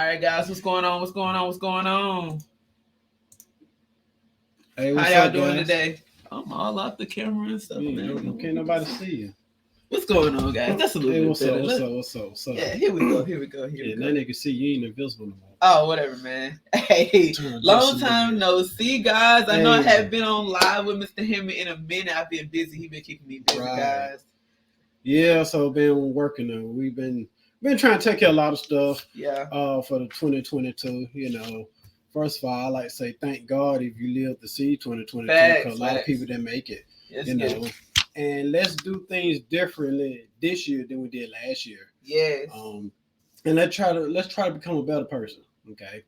right, guys, what's going on? What's going on? What's going on? Hey, How what's y'all up, doing guys? today? I'm all off the camera and stuff, man. Can't nobody see you. What's going on, guys? That's a little Hey, bit what's better. up? What's up? What's up? What's up? Yeah, here we go. Yeah, now they can see you ain't invisible no more. Oh, whatever, man. Hey, long time no see, guys. I know I haven't been on live with Mr. Hemming in a minute. I've been busy. He been keeping me busy, guys. Yeah, so been working on. We've been trying to take care of a lot of stuff. Yeah. For the 2022, you know. First of all, I like to say thank God if you live to see 2022 because a lot of people didn't make it. Yes, you know. And let's do things differently this year than we did last year. Yes. And let's try to become a better person. Okay.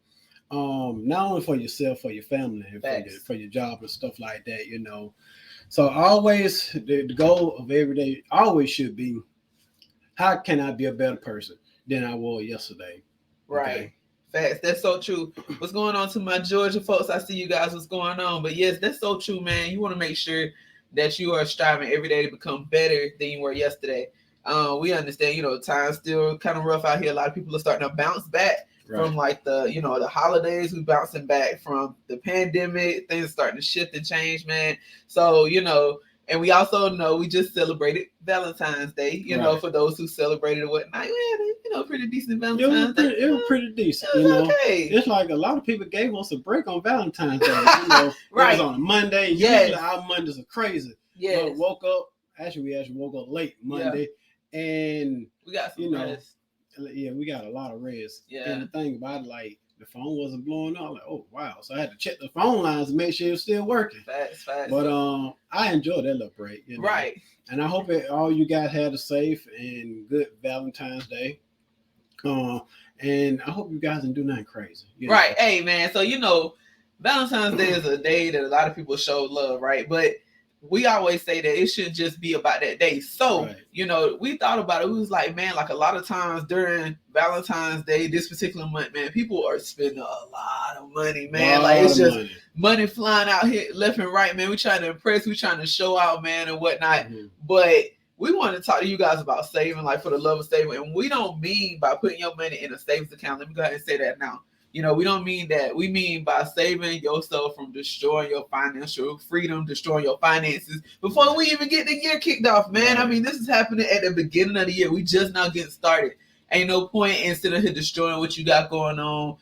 Not only for yourself, for your family, and for your job and stuff like that, you know. So always the goal of every day always should be, how can I be a better person than I was yesterday? Right. Okay? Facts. That's so true. What's going on to my Georgia folks? I see you guys. What's going on? But yes, that's so true, man. You want to make sure that you are striving every day to become better than you were yesterday. We understand, you know, time's still kind of rough out here. A lot of people are starting to bounce back from like the holidays. We bouncing back from the pandemic. Things are starting to shift and change, man. So, you know, and we also know we just celebrated Valentine's Day, you know, for those who celebrated or whatnot. We had, pretty decent Valentine's Day. It was pretty decent. It was okay. It's like a lot of people gave us a break on Valentine's Day. It was on a Monday. Usually our Mondays are crazy. Yeah. Woke up. We actually woke up late Monday, and we got some rest. Yeah, we got a lot of rest. Yeah. And the thing about it, like, the phone wasn't blowing up. Like, oh wow! So I had to check the phone lines to make sure it was still working. Facts. But I enjoyed that little break. You know? Right. And I hope all you guys had a safe and good Valentine's Day. And I hope you guys didn't do nothing crazy. Right. Hey, man. So Valentine's Day is a day that a lot of people show love, right? But we always say that it shouldn't just be about that day. So, we thought about it. We was like, man, like a lot of times during Valentine's Day, this particular month, man, people are spending a lot of money, man. Like, it's just money flying out here left and right, man. We trying to impress. We trying to show out, man, and whatnot. Mm-hmm. But we want to talk to you guys about saving, like for the love of saving. And we don't mean by putting your money in a savings account. Let me go ahead and say that now. We don't mean that. We mean by saving yourself from destroying your financial freedom, destroying your finances before we even get the year kicked off, man. I mean, this is happening at the beginning of the year. We just now getting started. Ain't no point in sitting here destroying what you got going on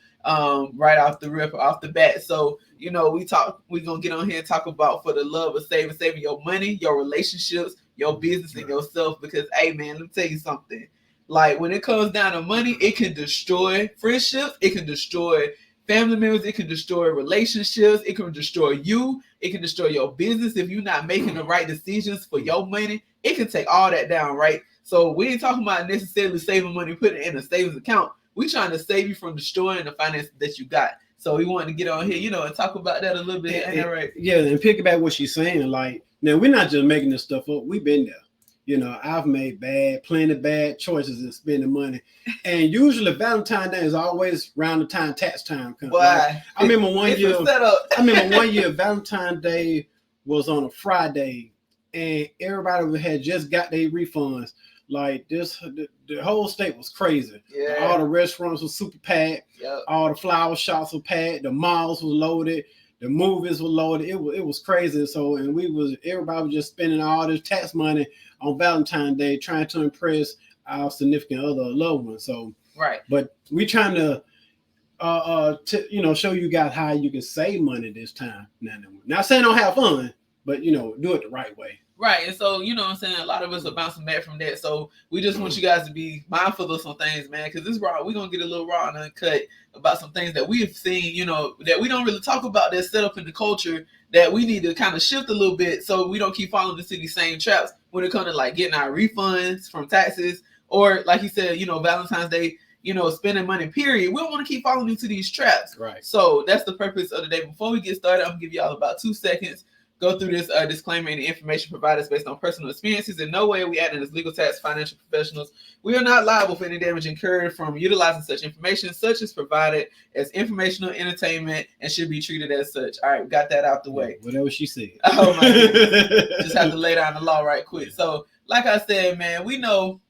right off the rip, off the bat. So, we're going to get on here and talk about for the love of saving your money, your relationships, your business, and yourself. Because, hey, man, let me tell you something. Like, when it comes down to money, it can destroy friendships. It can destroy family members. It can destroy relationships. It can destroy you. It can destroy your business if you're not making the right decisions for your money. It can take all that down, right? So we ain't talking about necessarily saving money, putting it in a savings account. We trying to save you from destroying the finances that you got. So we wanted to get on here, and talk about that a little bit. Ain't that right? Yeah, and piggyback what she's saying. Like, now we're not just making this stuff up. We've been there. I've made plenty bad choices in spending money. And usually Valentine's Day is always around the time tax time comes. Why? I remember one year Valentine's Day was on a Friday and everybody had just got their refunds. Like the whole state was crazy. Yeah. All the restaurants were super packed. Yep. All the flower shops were packed. The malls were loaded. The movies were loaded. It was crazy. So, and everybody was just spending all this tax money on Valentine's Day trying to impress our significant other loved ones. So, right. But we trying to, show you guys how you can save money this time. Not saying don't have fun, but do it the right way. Right. And so, what I'm saying, a lot of us are bouncing back from that. So we just want you guys to be mindful of some things, man, because this raw, we're going to get a little raw and uncut about some things that we've seen, that we don't really talk about that's set up in the culture that we need to kind of shift a little bit so we don't keep falling into these same traps when it comes to like getting our refunds from taxes or like you said, Valentine's Day, spending money, period. We don't want to keep falling into these traps. Right. So that's the purpose of the day. Before we get started, I'm going to give y'all about 2 seconds. Go through this disclaimer and the information provided is based on personal experiences. In no way are we acting as legal tax financial professionals. We are not liable for any damage incurred from utilizing such information. Such is provided as informational entertainment and should be treated as such. All right, we got that out the way. Whatever she said. Oh my goodness. Just have to lay down the law right quick. So, like I said, man, we know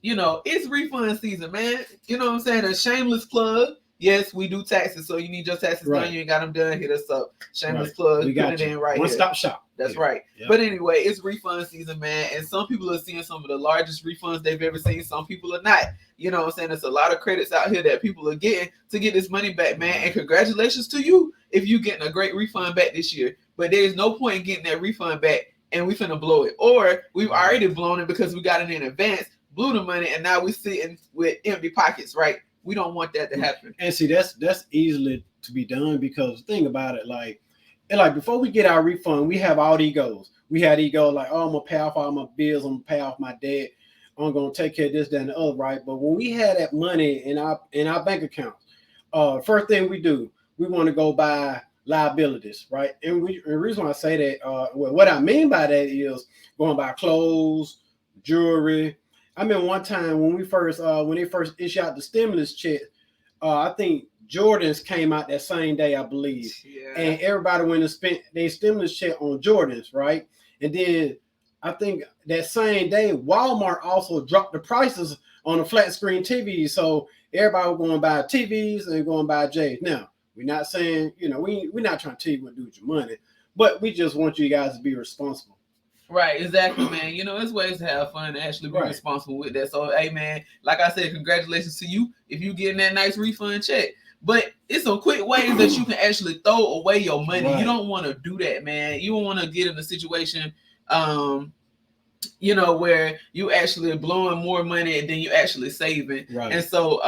It's refund season, man. You know what I'm saying? A shameless plug. Yes, we do taxes, so you need your taxes done. You ain't got them done. Hit us up. Shameless plug. We got put it in right One here. stop shop. That's right. Yep. But anyway, it's refund season, man. And some people are seeing some of the largest refunds they've ever seen. Some people are not. You know what I'm saying? There's a lot of credits out here that people are getting to get this money back, man. And congratulations to you if you're getting a great refund back this year. But there's no point in getting that refund back and we finna blow it. Or we've already blown it because we got it in advance, blew the money, and now we're sitting with empty pockets, right? We don't want that to happen. And see, that's easily to be done, because think about it, like before we get our refund, we have all these goals. We had these goals like, oh, I'm gonna pay off all my bills, I'm gonna pay off my debt, I'm gonna take care of this, that, and the other, right? But when we had that money in our bank accounts, first thing we do, we want to go buy liabilities, right? And the reason why I say that, what I mean by that is going to buy clothes, jewelry. I mean, one time when they first issued out the stimulus check, I think Jordans came out that same day, I believe. Yeah. And everybody went and spent their stimulus check on Jordans, right? And then I think that same day, Walmart also dropped the prices on the flat screen TVs. So everybody was going to buy TVs and going to buy J's. Now, we're not saying, we're not trying to tell you what to do with your money, but we just want you guys to be responsible. Right, exactly, man. There's ways to have fun and actually be responsible with that. So, hey, man, like I said, congratulations to you if you getting that nice refund check. But it's some quick ways that you can actually throw away your money. Right. You don't want to do that, man. You don't want to get in a situation, where you actually are blowing more money than you actually saving. Right. And so,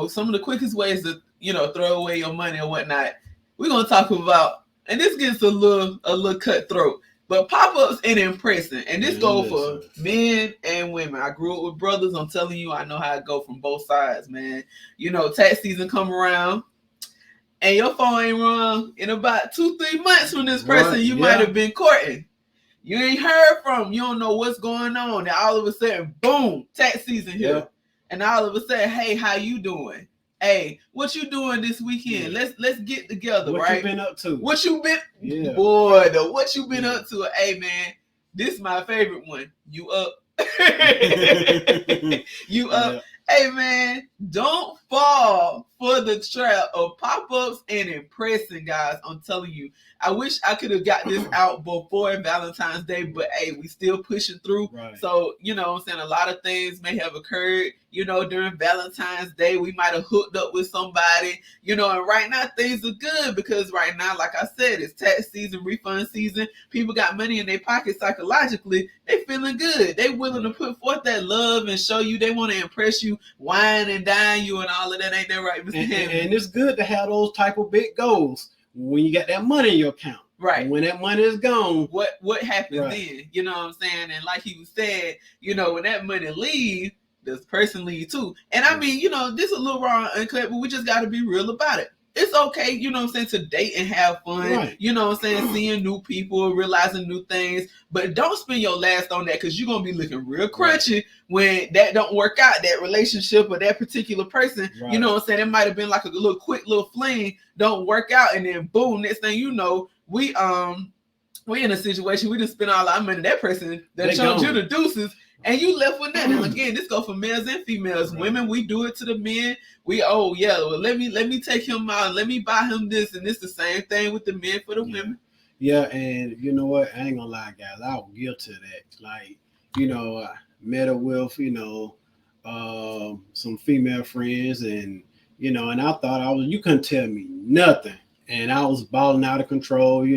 some of the quickest ways to, throw away your money or whatnot, we're going to talk about, and this gets a little cutthroat, but pop-ups and impressing. And this goes for men and women. I grew up with brothers. I'm telling you, I know how it go from both sides, man. Tax season come around and your phone ain't rung in about 2-3 months from this person you might have been courting. You ain't heard from, you don't know what's going on. And all of a sudden, boom, tax season here. Yep. And all of a sudden, hey, how you doing? Hey, what you doing this weekend? Yeah. Let's get together, what right? What you been up to? What you been what you been up to? Hey, man, this is my favorite one. You up? You up? Yeah. Hey, man, don't fall for the trap of pop-ups and impressing, guys. I'm telling you. I wish I could have got this out before Valentine's Day, but hey, we still pushing through. Right. So, I'm saying a lot of things may have occurred, during Valentine's Day. We might have hooked up with somebody, and right now things are good because right now, like I said, it's tax season, refund season. People got money in their pocket psychologically. They feeling good. They willing to put forth that love and show you they want to impress you, wine and dine you and all of that. Ain't that right, Mr. And it's good to have those type of big goals when you got that money in your account. Right. And when that money is gone, what happens then? You know what I'm saying? And like he was saying, when that money leaves, this person leave too. And I mean, this is a little raw and uncut, but we just got to be real about it. It's okay, to date and have fun. Right. Seeing new people, realizing new things. But don't spend your last on that because you're going to be looking real crunchy when that don't work out, that relationship or that particular person. Right. It might have been like a little quick little fling, don't work out, and then boom, next thing you know, we in a situation, we just spend all our money. That person that chunked you the deuces. And you left with nothing. Again, this goes for males and females. Right. Women, we do it to the men. Let me take him out and let me buy him this. And it's the same thing with the men for the women. Yeah, and you know what? I ain't gonna lie, guys. I was guilty of that. Like, I met her with, some female friends and, and I thought you couldn't tell me nothing. And I was balling out of control,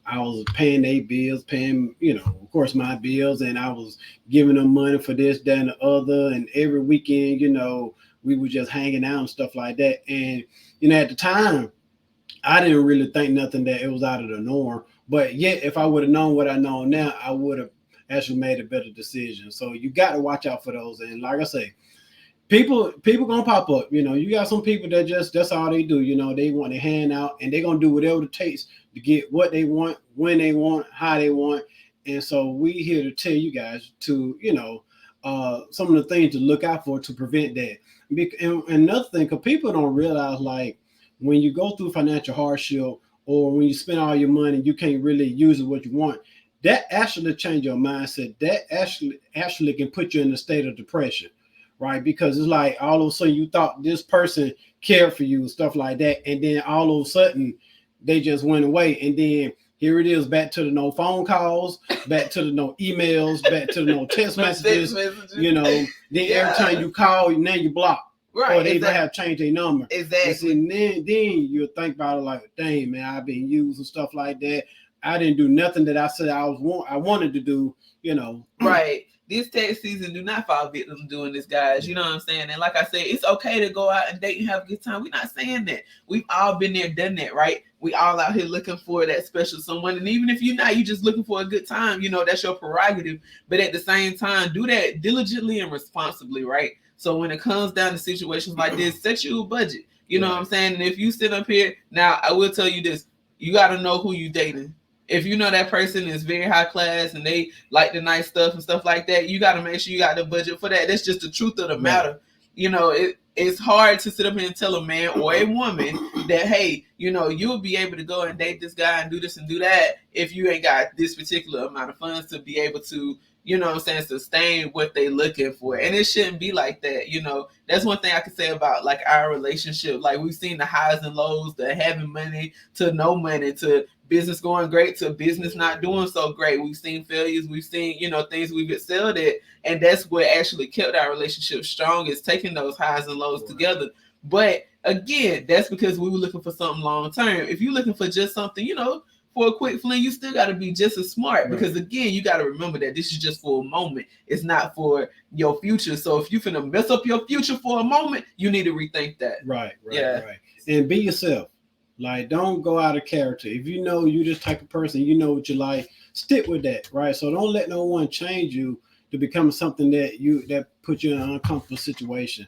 I was paying their bills, paying, of course, my bills, and I was giving them money for this, that, and the other. And every weekend, we were just hanging out and stuff like that. And, at the time, I didn't really think nothing that it was out of the norm. But yet, if I would have known what I know now, I would have actually made a better decision. So you got to watch out for those. And like I say, people gonna pop up. You got some people that that's all they do. They want to hand out, and they're gonna do whatever it takes to get what they want, when they want, how they want. And so we here to tell you guys to, some of the things to look out for to prevent that. And another thing, because people don't realize, like, when you go through financial hardship or when you spend all your money, you can't really use it what you want. that actually change your mindset. That actually can put you in a state of depression, right? Because it's like all of a sudden you thought this person cared for you and stuff like that, and then all of a sudden they just went away, and then here it is, back to the no phone calls, back to the no emails, back to the no text messages. You know, then every time you call, now you block. Right, or they even have changed their number. Exactly. And then you'll think about it like, dang man, I've been used and stuff like that. I didn't do nothing that I said I wanted to do, you know. Right. This tax season, do not fall victim to doing this, guys. You know what I'm saying? And like I said, it's okay to go out and date and have a good time. We're not saying that. We've all been there, done that, right? We all out here looking for that special someone. And even if you're not, you're just looking for a good time, you know, that's your prerogative. But at the same time, do that diligently and responsibly, right? So when it comes down to situations like this, set you a budget. You know what I'm saying? And if you sit up here, now I will tell you this, you got to know who you dating. If you know that person is very high class and they like the nice stuff and stuff like that, you got to make sure you got the budget for that. That's just the truth of the matter. You know, it's hard to sit up here and tell a man or a woman that, hey, you know, you'll be able to go and date this guy and do this and do that if you ain't got this particular amount of funds to be able to, you know what I'm saying, sustain what they looking for. And it shouldn't be like that. You know, that's one thing I can say about like our relationship. Like we've seen the highs and lows, the having money to no money, to business going great to business not doing so great. We've seen failures. We've seen, you know, things we've excelled at. And that's what actually kept our relationship strong, is taking those highs and lows together. But again, that's because we were looking for something long term. If you're looking for just something, you know, for a quick fling, you still got to be just as smart, because again, you got to remember that this is just for a moment. It's not for your future. So if you finna mess up your future for a moment, you need to rethink that. Right. And be yourself. Like, don't go out of character. If you know you this type of person, you know what you like, stick with that, right? So don't let no one change you to become something that puts you in an uncomfortable situation.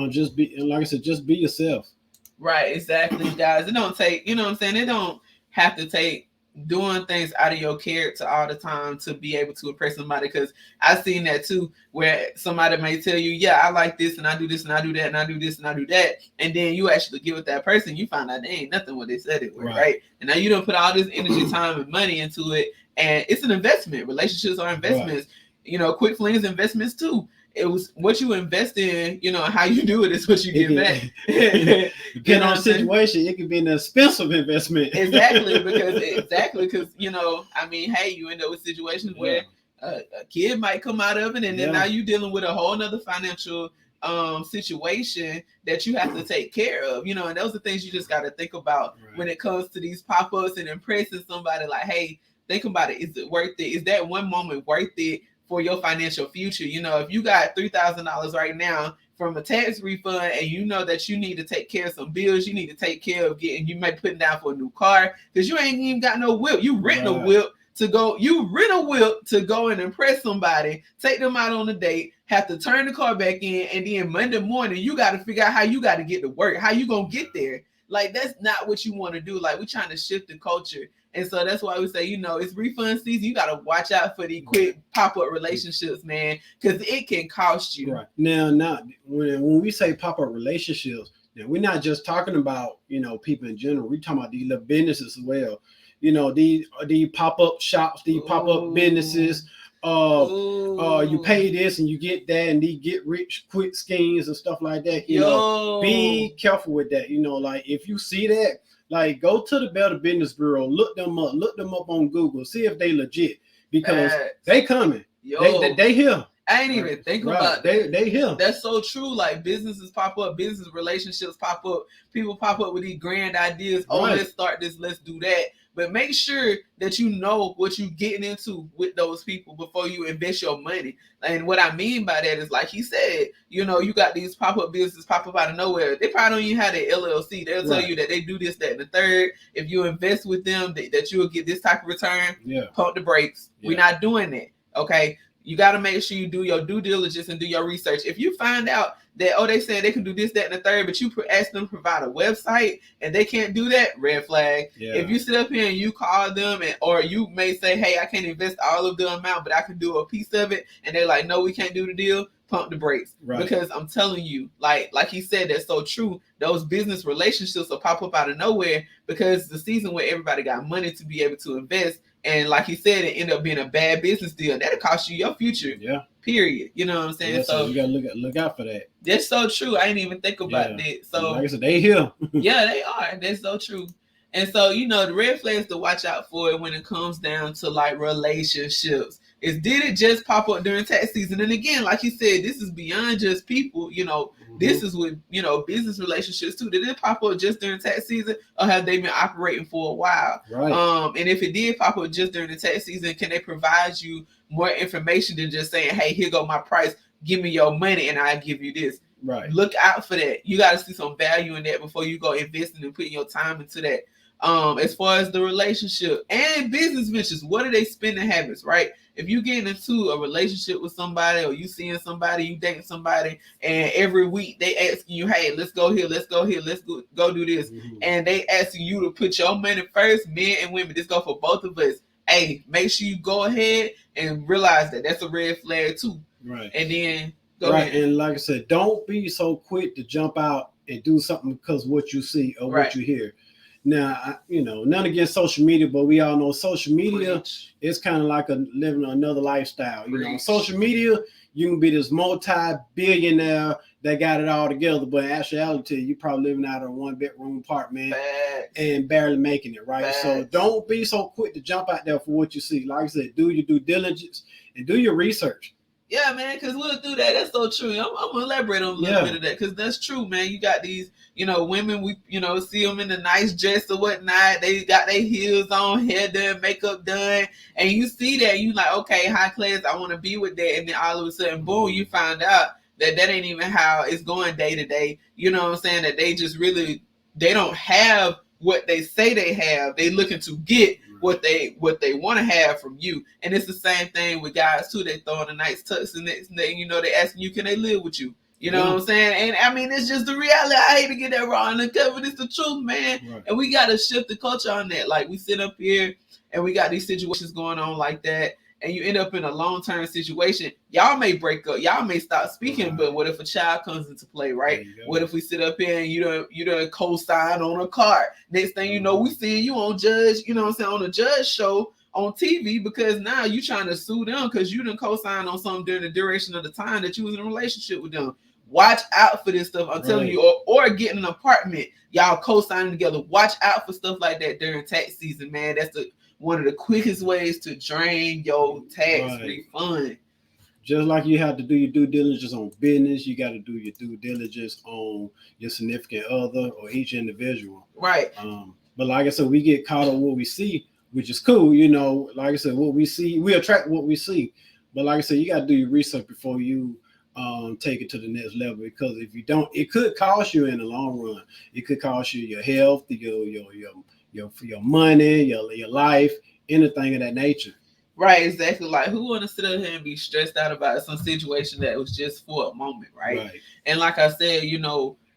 Just be, like I said, just be yourself. Right, exactly, guys. It don't take, you know what I'm saying? It don't have to take doing things out of your character all the time to be able to impress somebody, because I've seen that too, where somebody may tell you, yeah, I like this and I do this and I do that and I do this and I do that, and then you actually get with that person, you find out they ain't nothing what they said it was, right? And now you don't put all this energy, time, and money into it, and it's an investment. Relationships are investments. You know, quick flings investments too. It was what you invest in, you know, how you do it is what you get back. Depending on the situation, it could be an expensive investment. Exactly, because you know, I mean, hey, you end up with situations where a kid might come out of it, and then now you're dealing with a whole nother financial situation that you have to take care of, you know. And those are things you just got to think about when it comes to these pop-ups and impressing somebody. Like, hey, think about it. Is it worth it? Is that one moment worth it for your financial future? You know, if you got $3,000 right now from a tax refund, and you know that you need to take care of some bills, you need to take care of you may be putting down for a new car because you ain't even got no whip. You rent a whip to go. You rent a whip to go and impress somebody, take them out on a date, have to turn the car back in, and then Monday morning you got to figure out how you got to get to work, how you gonna get there. Like, that's not what you want to do. Like, we're trying to shift the culture. And so that's why we say, you know, it's refund season. You got to watch out for the quick pop-up relationships, man, because it can cost you. Right. Now, when we say pop-up relationships, now we're not just talking about, you know, people in general. We're talking about these little businesses as well. You know, these pop-up shops, these pop-up businesses. You pay this and you get that, and they get rich quick schemes and stuff like that. You know, be careful with that. You know, like if you see that, like go to the Better Business Bureau, look them up on Google, see if they legit, because they coming. They here. I ain't even think about that. They here. That's so true. Like, businesses pop up, business relationships pop up, people pop up with these grand ideas. Oh, let's start this, let's do that. But make sure that you know what you're getting into with those people before you invest your money. And what I mean by that is, like he said, you know, you got these pop-up businesses pop up out of nowhere. They probably don't even have their LLC. They'll tell you that they do this, that, and the third. If you invest with them, that you will get this type of return. Pump the brakes. We're not doing that. Okay. You got to make sure you do your due diligence and do your research. If you find out that, they saying they can do this, that, and the third, but you ask them to provide a website and they can't do that, red flag. If you sit up here and you call them, or you may say, hey, I can't invest all of the amount, but I can do a piece of it, and they're like, no, we can't do the deal, pump the brakes. Because I'm telling you, like he said, that's so true. Those business relationships will pop up out of nowhere, because the season where everybody got money to be able to invest, and like he said, it ended up being a bad business deal. That'll cost you your future. Yeah. Period. You know what I'm saying? Yeah, so you gotta look out for that. That's so true. I didn't even think about that. So like I said, they here. Yeah, they are. That's so true. And so, the red flags to watch out for when it comes down to like relationships is, did it just pop up during tax season? And again, like you said, this is beyond just people, this is with, business relationships too. Did it pop up just during tax season, or have they been operating for a while? Right. And if it did pop up just during the tax season, can they provide you more information than just saying, hey, here go my price, give me your money and I'll give you this? Right. Look out for that. You got to see some value in that before you go investing and putting your time into that. As far as the relationship and business ventures, what are they spending habits, right? If you get into a relationship with somebody, or you seeing somebody, you dating somebody, and every week they asking you, hey, let's go here, let's go here, let's go do this. And they asking you to put your money first, men and women, this go for both of us. Hey, make sure you go ahead and realize that that's a red flag too. Right. And then go ahead. And like I said, don't be so quick to jump out and do something because of what you see or what you hear. Now, none against social media, but we all know social media is kind of like living another lifestyle. Social media, you can be this multi-billionaire that got it all together, but in actuality, you're probably living out of a one-bedroom apartment and barely making it, right? So don't be so quick to jump out there for what you see. Like I said, do your due diligence and do your research. Yeah, man, because we'll do that. That's so true. I'm going to elaborate on a little bit of that, because that's true, man. You got these, women, we, see them in the nice dress or whatnot. They got their heels on, hair done, makeup done. And you see that, you like, okay, high class, I want to be with that. And then all of a sudden, boom, you find out that ain't even how it's going day to day. You know what I'm saying? That they just really, they don't have what they say they have. They looking to get what they want to have from you. And it's the same thing with guys too. They throw in a nice tux, and next thing they asking you, can they live with you? You know what I'm saying? And I mean, it's just the reality. I hate to get that wrong and cover. It's the truth, man. Right. And we got to shift the culture on that. Like, we sit up here and we got these situations going on like that, and you end up in a long-term situation. Y'all may break up, y'all may stop speaking, but what if a child comes into play, right? What if we sit up here and you done co-sign on a card? Next thing you know, we seeing you on Judge, on a Judge show on TV, because now you trying to sue them because you done co-sign on something during the duration of the time that you was in a relationship with them. Watch out for this stuff. I'm telling you, or get an apartment, y'all co-signing together. Watch out for stuff like that during tax season, man. That's one of the quickest ways to drain your tax refund. Just like you have to do your due diligence on business, you got to do your due diligence on your significant other or each individual. Right. But like I said, we get caught on what we see, which is cool. Like I said, what we see, we attract what we see. But like I said, you got to do your research before you take it to the next level, because if you don't, it could cost you in the long run. It could cost you your health, your money, your life, anything of that nature. Right, exactly. Like, who want to sit up here and be stressed out about some situation that was just for a moment, right? And like I said,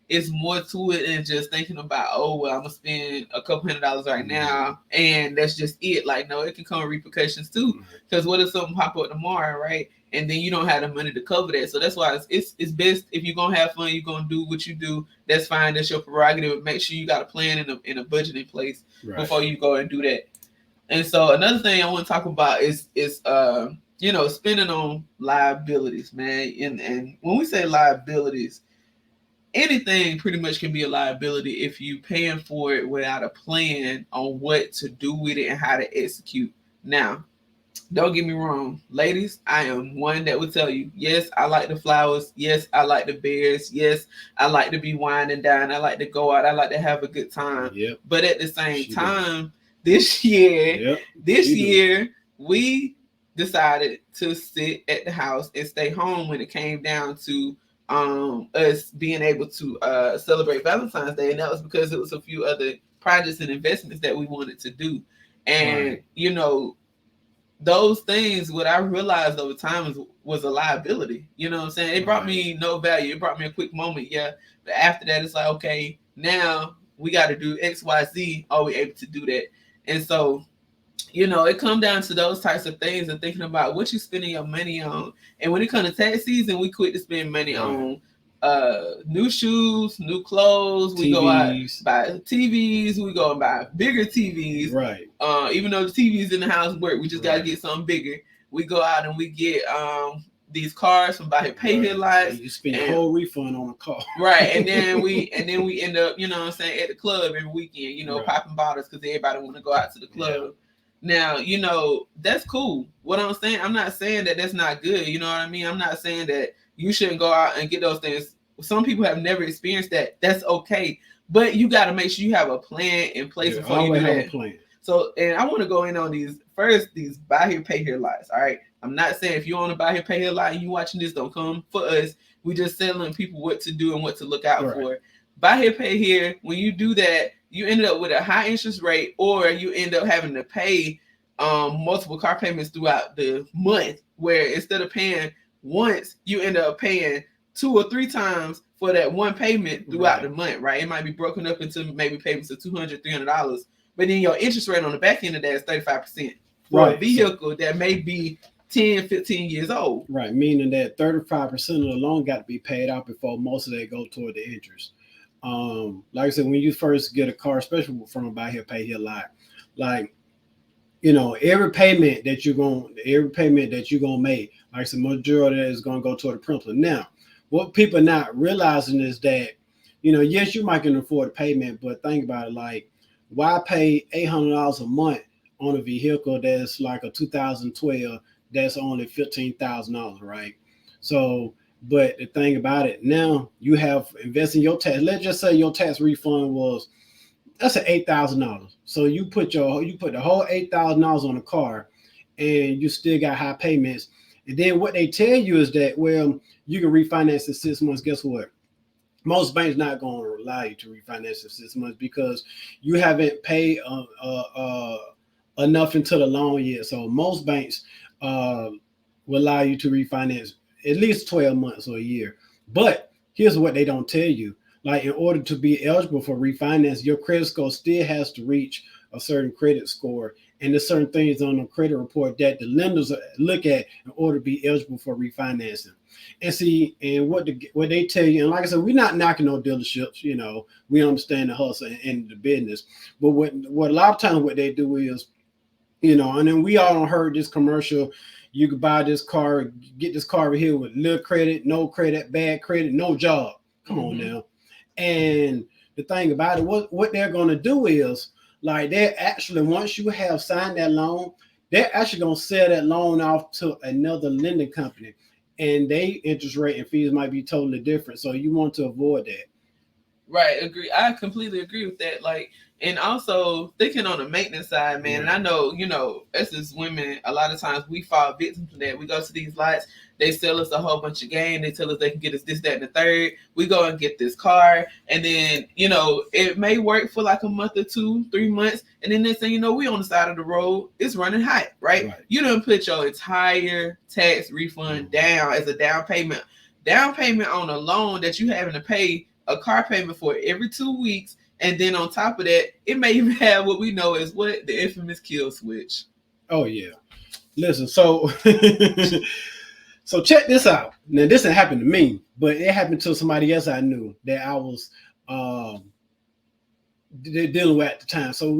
it's more to it than just thinking about, oh, well, I'm going to spend a couple $100 right now, and that's just it. Like, no, it can come with repercussions too. Because what if something pop up tomorrow, right? And then you don't have the money to cover that. So that's why it's best, if you're going to have fun, you're going to do what you do, that's fine. That's your prerogative. Make sure you got a plan and a budget in place before you go and do that. And so another thing I want to talk about is spending on liabilities, man. And when we say liabilities, anything pretty much can be a liability if you paying for it without a plan on what to do with it and how to execute. Now, don't get me wrong, ladies, I am one that would tell you, yes, I like the flowers. Yes, I like the bears. Yes, I like to be wine and dine. I like to go out. I like to have a good time. But at the same time, this year, we decided to sit at the house and stay home when it came down to us being able to celebrate Valentine's Day. And that was because it was a few other projects and investments that we wanted to do. And, those things, what I realized over time was a liability. You know what I'm saying? It brought me no value. It brought me a quick moment, but after that, it's like, okay, now we got to do X, Y, Z. Are we able to do that? And so, it comes down to those types of things and thinking about what you're spending your money on. And when it comes to tax season, we quit to spend money on new shoes, new clothes. We go out buy TVs. We go and buy bigger TVs. Right. Even though the TVs in the house work, we just gotta get something bigger. We go out and we get these cars from Buy Here Pay Here lights. You spend a whole refund on a car. Right, and then we end up, you know what I'm saying, at the club every weekend, you know, popping bottles because everybody want to go out to the club. Yeah. Now, you know, that's cool. What I'm saying, I'm not saying that that's not good. You know what I mean? I'm not saying that you shouldn't go out and get those things. Some people have never experienced that. That's okay. But you got to make sure you have a plan in place before you do that. A plan. So, and I want to go in on these Buy Here Pay Here lights. All right. I'm not saying if you want to Buy Here Pay Here light and you watching this, don't come for us. We just telling people what to do and what to look out for. Buy Here Pay Here. When you do that, you end up with a high interest rate, or you end up having to pay multiple car payments throughout the month. Where instead of paying once, you end up paying 2 or 3 times for that one payment throughout the month. Right? It might be broken up into maybe payments of $200, $300. But then your interest rate on the back end of that is 35% for a vehicle that may be 10, 15 years old. Right, meaning that 35% of the loan got to be paid out before most of that go toward the interest. Like I said, when you first get a car, especially from a Buy Here Pay Here lot, like, you know, every payment that you're gonna make, like I said, majority of that is gonna go toward the principal. Now, what people are not realizing is that, you know, yes, you might can afford a payment, but think about it, like, why pay $800 a month on a vehicle that's like a 2012 that's only $15,000, right? So, but the thing about it, now you have invested your tax. Let's just say your tax refund was, that's an $8,000. So you put the whole $8,000 on a car, and you still got high payments. And then what they tell you is that, well, you can refinance in 6 months. Guess what? Most banks not going to allow you to refinance in 6 months because you haven't paid enough into the loan yet. So most banks will allow you to refinance at least 12 months or a year. But here's what they don't tell you. Like, in order to be eligible for refinance, your credit score still has to reach a certain credit score. And there's certain things on the credit report that the lenders look at in order to be eligible for refinancing. And see, and what they tell you, and like I said, we're not knocking no dealerships, you know, we understand the hustle and the business. But what a lot of times what they do is, you know, and then we all heard this commercial, you could buy this car, get this car over here with little credit, no credit, bad credit, no job. Come on now. And the thing about it, what they're going to do is, like, they're actually, once you have signed that loan, they're actually going to sell that loan off to another lending company, and they interest rate and fees might be totally different. So you want to avoid that. Right, agree. I completely agree with that. Like, and also thinking on the maintenance side, man. And I know, you know, us as women, a lot of times we fall victim to that. We go to these lots, they sell us a whole bunch of game. They tell us they can get us this, that, and the third. We go and get this car, and then, you know, it may work for like a month or 2, 3 months, and then next thing you know, we on the side of the road, it's running hot, right? You done put your entire tax refund down as a down payment on a loan that you having to pay a car payment for every 2 weeks. And then on top of that, it may even have what we know as the infamous kill switch. Oh yeah. Listen, so so check this out. Now, this didn't happen to me, but it happened to somebody else I knew that I was dealing with at the time. So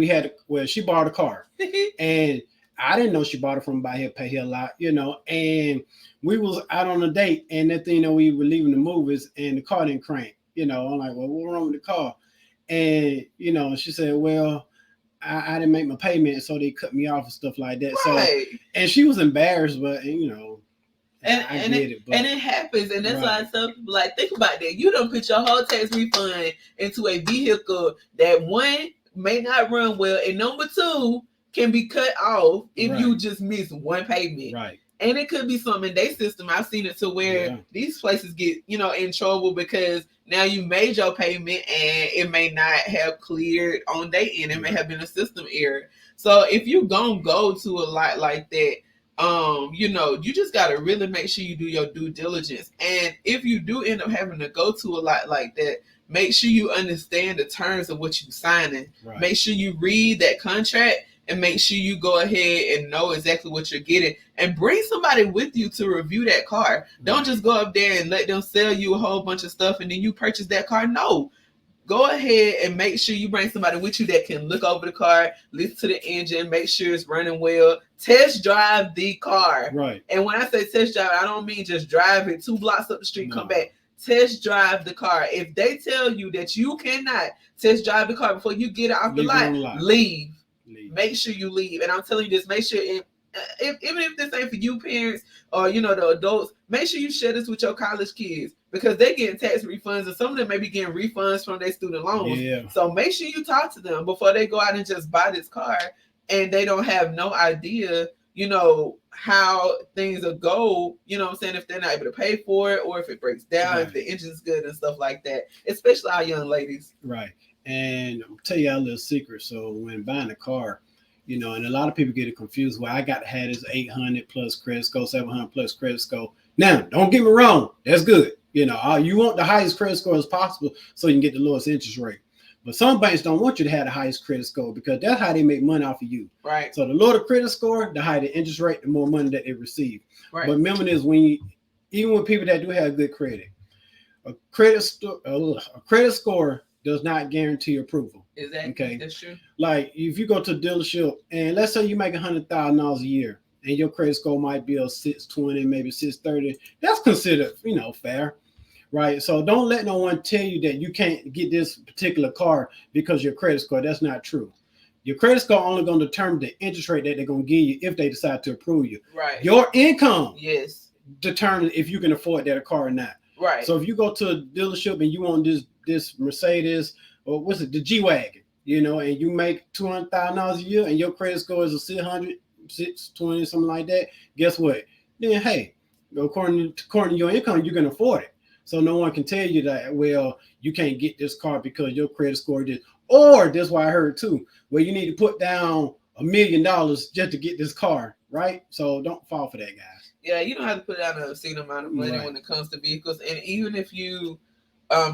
she bought a car, and I didn't know she bought it from Buy Here Pay Here lot, you know, and we was out on a date, and that thing, you know, we were leaving the movies, and the car didn't crank. You know, I'm like, well, what's wrong with the car? And, you know, she said, well, I didn't make my payment, so they cut me off and stuff like that. Right. So, and she was embarrassed, but, you know, I get it. But, and it happens, and that's why some people, like, think about that. You don't put your whole tax refund into a vehicle that, one, may not run well, and number 2, can be cut off if you just miss one payment. Right. And it could be something in their system. I've seen it to where these places get, you know, in trouble because now you made your payment and it may not have cleared on their end. It may have been a system error. So if you gonna go to a lot like that, you know, you just gotta really make sure you do your due diligence. And if you do end up having to go to a lot like that, make sure you understand the terms of what you're signing. Right. Make sure you read that contract. and make sure you go ahead and know exactly what you're getting, and bring somebody with you to review that car. Don't just go up there and let them sell you a whole bunch of stuff and then you purchase that car. No, go ahead and make sure you bring somebody with you that can look over the car, listen to the engine, make sure it's running well, test drive the car. Right. And when I say test drive, I don't mean just drive it 2 blocks up the street, come back. Test drive the car. If they tell you that you cannot test drive the car before you get it off the lot, leave. Make sure you leave. And I'm telling you this, make sure even if this ain't for you parents or the adults, make sure you share this with your college kids, because they getting tax refunds and some of them may be getting refunds from their student loans. Yeah. So make sure you talk to them before they go out and just buy this car and they don't have no idea, how things will go, if they're not able to pay for it or if it breaks down, if the engine's good and stuff like that, especially our young ladies. Right. And I'll tell you a little secret. So when buying a car, and a lot of people get it confused. Well, I got to have this 800 plus credit score, 700 plus credit score. Now, don't get me wrong. That's good. You want the highest credit score as possible so you can get the lowest interest rate. But some banks don't want you to have the highest credit score because that's how they make money off of you. Right. So the lower the credit score, the higher the interest rate, the more money that they receive. Right. But remember this, even with people that do have good credit, a credit score does not guarantee approval. Exactly. Okay. That's true. Like if you go to a dealership and let's say you make $100,000 a year and your credit score might be a 620, maybe 630, that's considered, fair. Right. So don't let no one tell you that you can't get this particular car because your credit score. That's not true. Your credit score only going to determine the interest rate that they're going to give you if they decide to approve you. Right. Your income determines if you can afford that car or not. Right. So if you go to a dealership and you want this Mercedes or what's it, the G-Wagon, and you make $200,000 a year and your credit score is a 600, 620, something like that, guess what? Then, hey, according to your income, you can afford it. So no one can tell you that, well, you can't get this car because your credit score did. Or that's why I heard too, where you need to put down $1 million just to get this car, right? So don't fall for that, guys. Yeah, you don't have to put down a certain amount of money when it comes to vehicles. And even if you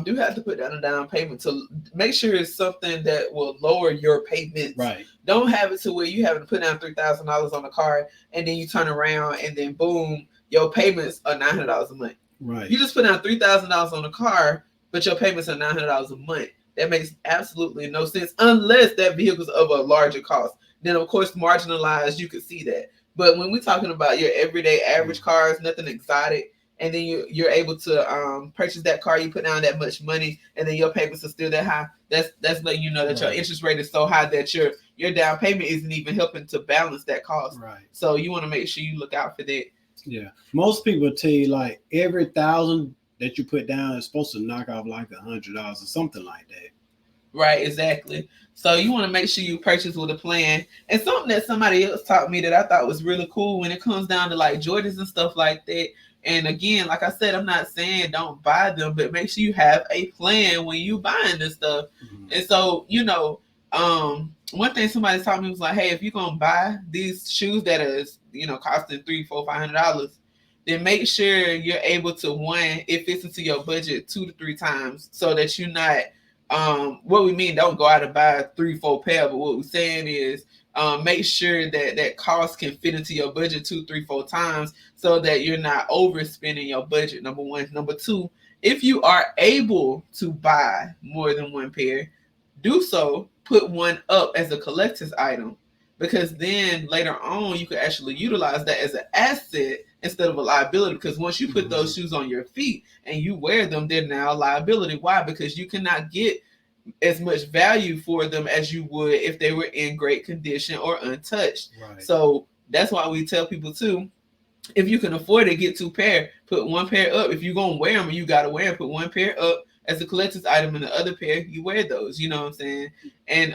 do have to put down a down payment, to make sure it's something that will lower your payments. Right. Don't have it to where you having to put down $3,000 on a car and then you turn around and then boom, your payments are $900 a month. Right. You just put down $3,000 on a car, but your payments are $900 a month. That makes absolutely no sense unless that vehicle's of a larger cost. Then, of course, marginalized, you could see that. But when we're talking about your everyday average cars, nothing exotic, and then you're able to purchase that car, you put down that much money, and then your payments are still that high. That's letting you know that your interest rate is so high that your down payment isn't even helping to balance that cost. Right. So you want to make sure you look out for that. Yeah, most people tell you like every $1,000 that you put down is supposed to knock off like $100 or something like that. Right, exactly. So you want to make sure you purchase with a plan. And something that somebody else taught me that I thought was really cool when it comes down to like Jordans and stuff like that. And again, like I said, I'm not saying don't buy them, but make sure you have a plan when you buying this stuff. Mm-hmm. And so, one thing somebody taught me was like, hey, if you're gonna buy these shoes that is, costing $300, $400, $500, then make sure you're able to, one, it fits into your budget 2 to 3 times, so that you're not what we mean, don't go out and buy 3-4 pair, but what we're saying is make sure that cost can fit into your budget 2, 3, 4 times, so that you're not overspending your budget. Number one. Number two, if you are able to buy more than one pair, do so. Put one up as a collector's item, because then later on you can actually utilize that as an asset instead of a liability. Because once you put those shoes on your feet and you wear them, they're now a liability. Why? Because you cannot get as much value for them as you would if they were in great condition or untouched. Right. So that's why we tell people too, if you can afford it, get 2 pair, put 1 pair up. If you're gonna wear them, you gotta wear them, put 1 pair up as a collector's item, and the other pair you wear those. You know what I'm saying? And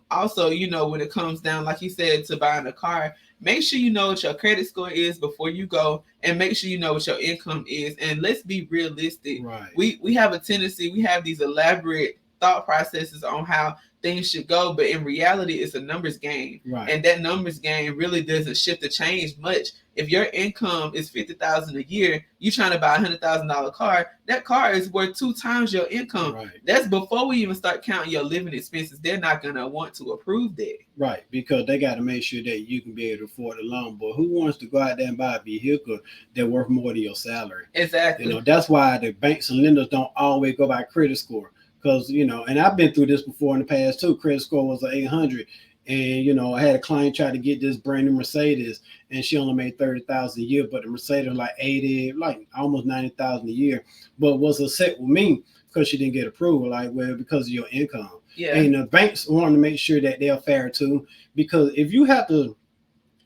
also, when it comes down, like you said, to buying a car, make sure you know what your credit score is before you go, and make sure you know what your income is. And let's be realistic. Right. We have a tendency, we have these elaborate thought processes on how things should go. But in reality, it's a numbers game. Right. And that numbers game really doesn't shift or change much. If your income is $50,000 a year, you trying to buy $100,000 car, that car is worth 2 times your income. Right. That's before we even start counting your living expenses. They're not going to want to approve that. Right, because they got to make sure that you can be able to afford the loan. But who wants to go out there and buy a vehicle that's worth more than your salary? Exactly. You know, that's why the banks and lenders don't always go by credit score. Because, you know, and I've been through this before in the past too. Credit score was an 800. And, you know, I had a client try to get this brand new Mercedes, and she only made $30,000 a year, but the Mercedes was like 80, like almost $90,000 a year. But was upset with me because she didn't get approval, like, well, because of your income. Yeah. And the banks want to make sure that they're fair too, because if you have to,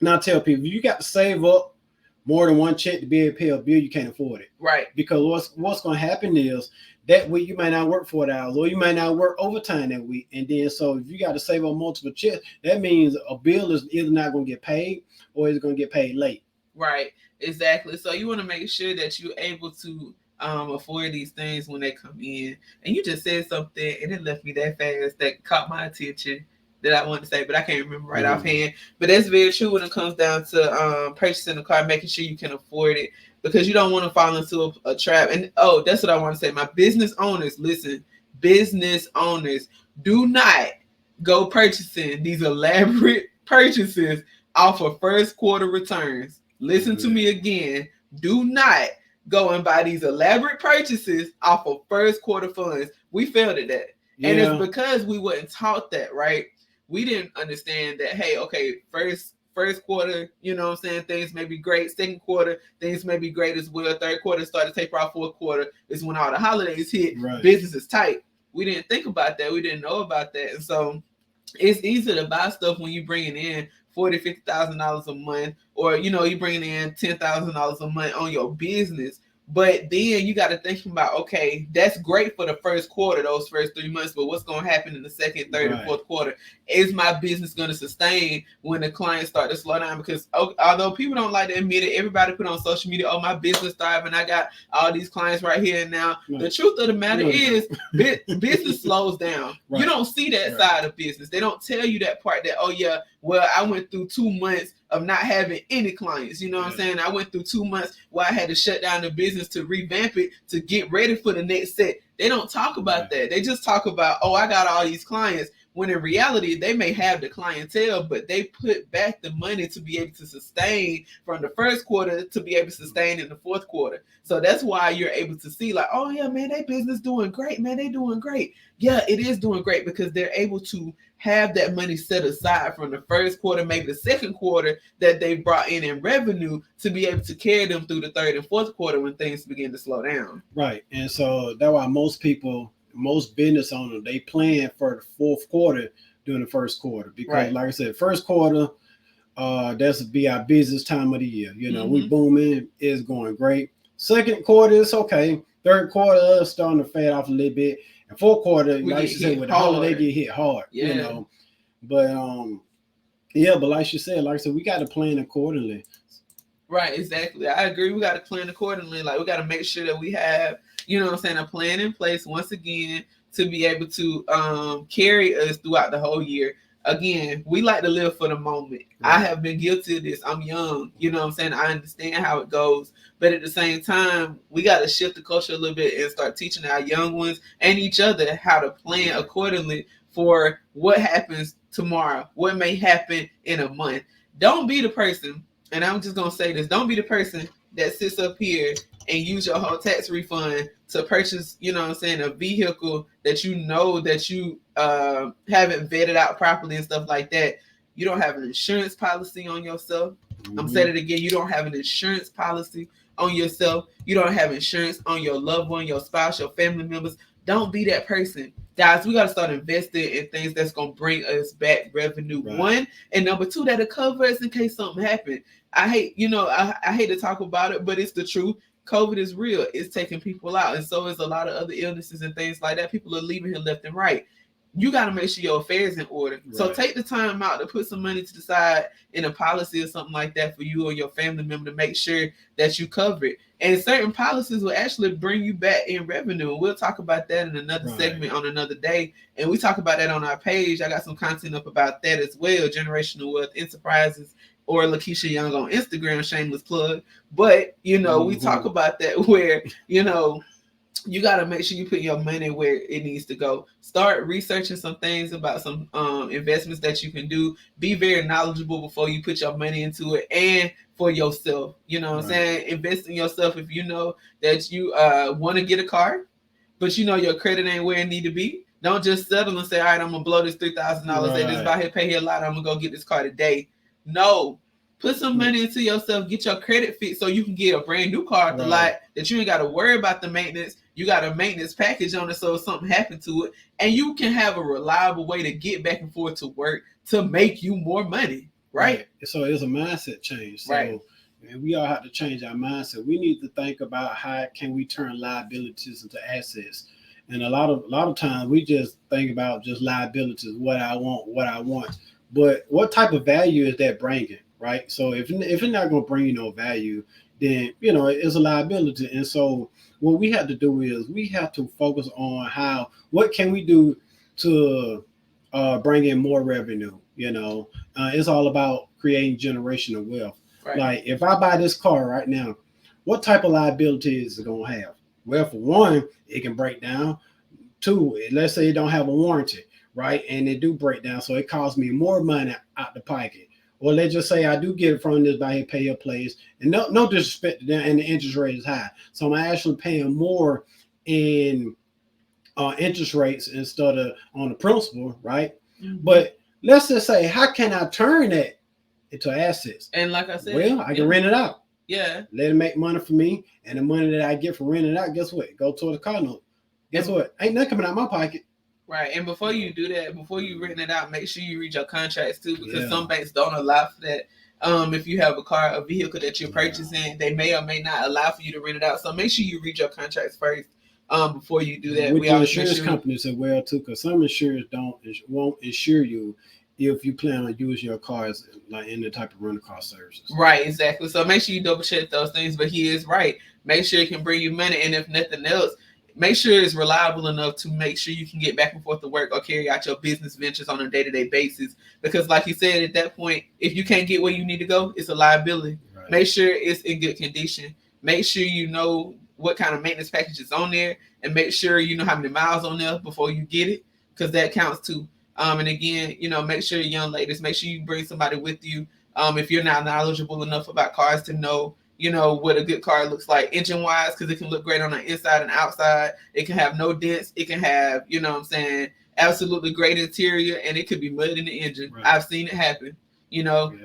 now tell people, you got to save up more than one check to be able to pay a bill, you can't afford it. Right. Because what's going to happen is that week you might not work 40 hours, or you might not work overtime that week. And then so if you got to save up multiple checks, that means a bill is either not going to get paid or it's going to get paid late. Right. Exactly. So you want to make sure that you're able to afford these things when they come in. And you just said something and it left me that fast that caught my attention that I wanted to say, but I can't remember right offhand. But that's very true when it comes down to purchasing a car, making sure you can afford it, because you don't want to fall into a trap. And that's what I want to say. My business owners, listen, business owners, do not go purchasing these elaborate purchases off of first quarter returns. Listen to me again. Do not go and buy these elaborate purchases off of first quarter funds. We failed at that. Yeah. And it's because we wasn't taught that, right? We didn't understand that, hey, okay, first quarter, you know what I'm saying, things may be great. Second quarter, things may be great as well. Third quarter start to taper off. Fourth quarter is when all the holidays hit. Right. Business is tight. We didn't think about that. We didn't know about that. And so it's easy to buy stuff when you're bringing in $40,000, $50,000 a month, or, you know, you're bringing in $10,000 a month on your business. But then you got to think about, okay, that's great for the first quarter, those first 3 months, but what's going to happen in the second, third, and fourth quarter? Is my business going to sustain when the clients start to slow down? Because although people don't like to admit it, everybody put on social media, oh, my business thriving, I got all these clients right here and now. Right. The truth of the matter is business slows down. Right. You don't see that side of business. They don't tell you that part that, oh, yeah, well, I went through 2 months of not having any clients. You know what I'm saying? I went through 2 months where I had to shut down the business to revamp it, to get ready for the next set. They don't talk about that. They just talk about, oh, I got all these clients. When in reality, they may have the clientele, but they put back the money to be able to sustain from the first quarter to be able to sustain in the fourth quarter. So that's why you're able to see like, oh yeah, man, their business doing great, man. They doing great. Yeah, it is doing great because they're able to have that money set aside from the first quarter, maybe the second quarter that they brought in revenue to be able to carry them through the third and fourth quarter when things begin to slow down. Right. And so that's why most business owners, they plan for the fourth quarter during the first quarter. Because like I said, first quarter, that's be our busiest time of the year. You know, we booming, it's going great. Second quarter, it's okay. Third quarter, starting to fade off a little bit. And fourth quarter, like you said, with the holiday, get hit hard, you know. But but like you said, we got to plan accordingly. Right, exactly. I agree. We got to plan accordingly. Like, we got to make sure that we have, you know what I'm saying, a plan in place once again to be able to carry us throughout the whole year. Again, we like to live for the moment. Right. I have been guilty of this. I'm young, you know what I'm saying? I understand how it goes. But at the same time, we got to shift the culture a little bit and start teaching our young ones and each other how to plan accordingly for what happens tomorrow, what may happen in a month. Don't be the person, and I'm just going to say this, don't be the person that sits up here and use your whole tax refund to purchase, you know what I'm saying, a vehicle that you know that you haven't vetted out properly and stuff like that. You don't have an insurance policy on yourself. I'm saying it again. You don't have an insurance policy on yourself. You don't have insurance on your loved one, your spouse, your family members. Don't be that person. Guys, we got to start investing in things that's going to bring us back revenue, one. And number two, that'll cover us in case something happens. I hate to talk about it, but it's the truth. COVID is real. It's taking people out. And so is a lot of other illnesses and things like that. People are leaving here left and right. you got to make sure your affairs in order. Right. So take the time out to put some money to the side in a policy or something like that for you or your family member to make sure that you cover it. And certain policies will actually bring you back in revenue. We'll talk about that in another segment on another day. And we talk about that on our page. I got some content up about that as well. Generational Wealth Enterprises or Lakeisha Young on Instagram, shameless plug. But, we talk about that where, you got to make sure you put your money where it needs to go. Start researching some things about some investments that you can do. Be very knowledgeable before you put your money into it, and for yourself. You know what I'm saying? Invest in yourself. If you know that you want to get a car, but your credit ain't where it need to be, don't just settle and say, all right, I'm going to blow this $3,000 and just buy here, pay here a lot. I'm going to go get this car today. No. Put some money into yourself, get your credit fixed so you can get a brand new car at the lot that you ain't got to worry about the maintenance. You got a maintenance package on it so if something happened to it, and you can have a reliable way to get back and forth to work to make you more money, right? So it's a mindset change. So we all have to change our mindset. We need to think about how can we turn liabilities into assets. And a lot of times we just think about just liabilities, what I want. But what type of value is that bringing? Right. So if it's not going to bring you no value, then, it's a liability. And so what we have to do is we have to focus on what can we do to bring in more revenue. It's all about creating generational wealth. Right. Like if I buy this car right now, what type of liability is it going to have? Well, for one, it can break down. Two, let's say it don't have a warranty, right? And it do break down. So it costs me more money out the pocket. Or let's just say I do get it from this by here, pay your place, and no disrespect to them, and the interest rate is high. So I'm actually paying more in interest rates instead of on the principal, right? Mm-hmm. But let's just say, how can I turn that into assets? And like I said, well, I can rent it out. Yeah. Let it make money for me, and the money that I get from renting it out, guess what? Go toward the car note. Guess what? Ain't nothing coming out of my pocket. Right. And before you do that, before you rent it out, make sure you read your contracts too, because some banks don't allow for that. If you have a vehicle that you're purchasing, they may or may not allow for you to rent it out. So make sure you read your contracts first before you do that. With the insurance companies as well too, because some insurers won't insure you if you plan on using your cars like in the type of rental car services. Right, exactly. So make sure you double check those things. But he is right. Make sure it can bring you money, and if nothing else, make sure it's reliable enough to make sure you can get back and forth to work or carry out your business ventures on a day-to-day basis. Because like you said, at that point, if you can't get where you need to go, it's a liability. Right. Make sure it's in good condition. Make sure you know what kind of maintenance package is on there, and make sure you know how many miles on there before you get it, because that counts too. And again, make sure, young ladies, make sure you bring somebody with you. If you're not knowledgeable enough about cars to know, what a good car looks like engine wise, because it can look great on the inside and outside. It can have no dents. It can have, absolutely great interior, and it could be mud in the engine. Right. I've seen it happen.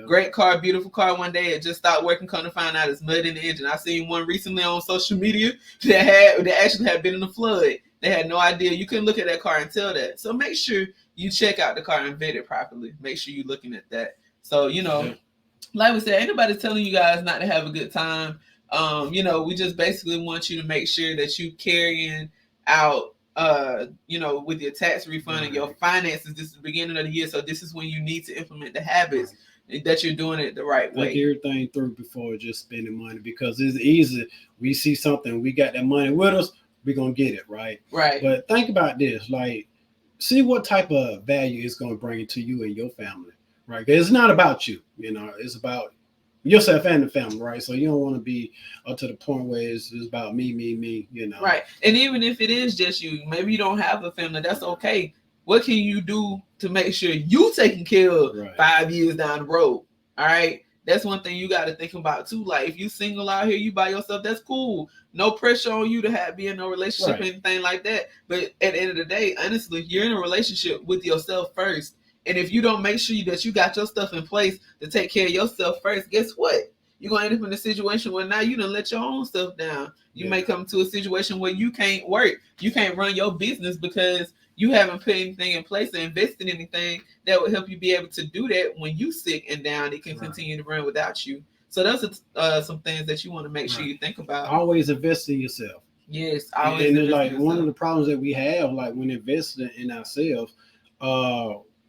Great car, beautiful car. One day it just stopped working. Come to find out it's mud in the engine. I seen one recently on social media that actually had been in a flood. They had no idea. You couldn't look at that car and tell that. So make sure you check out the car and vet it properly. Make sure you're looking at that. So like we said, ain't nobody telling you guys not to have a good time. We just basically want you to make sure that you carrying out, with your tax refund and your finances. This is the beginning of the year, so this is when you need to implement the habits that you're doing it the right way. Think everything through before just spending money, because it's easy. We see something, we got that money with us, we're gonna get it, right? Right. But think about this, like, see what type of value it's gonna bring to you and your family, right? Because it's not about you, it's about yourself and the family, right? So you don't want to be up to the point where it's about me, Right. And even if it is just you, maybe you don't have a family, that's okay. What can you do to make sure you taking care of 5 years down the road? All right. That's one thing you got to think about too. Like if you single out here, you by yourself, that's cool. No pressure on you to be in a relationship or anything like that. But at the end of the day, honestly, you're in a relationship with yourself first. And if you don't make sure that you got your stuff in place to take care of yourself first, guess what? You're going to end up in a situation where now you done let your own stuff down. You may come to a situation where you can't work. You can't run your business because you haven't put anything in place or invested in anything that would help you be able to do that when you sick and down. It can continue to run without you. So those are some things that you want to make sure you think about. Always invest in yourself. Yes, always. And it's like one of the problems that we have, like when investing in ourselves,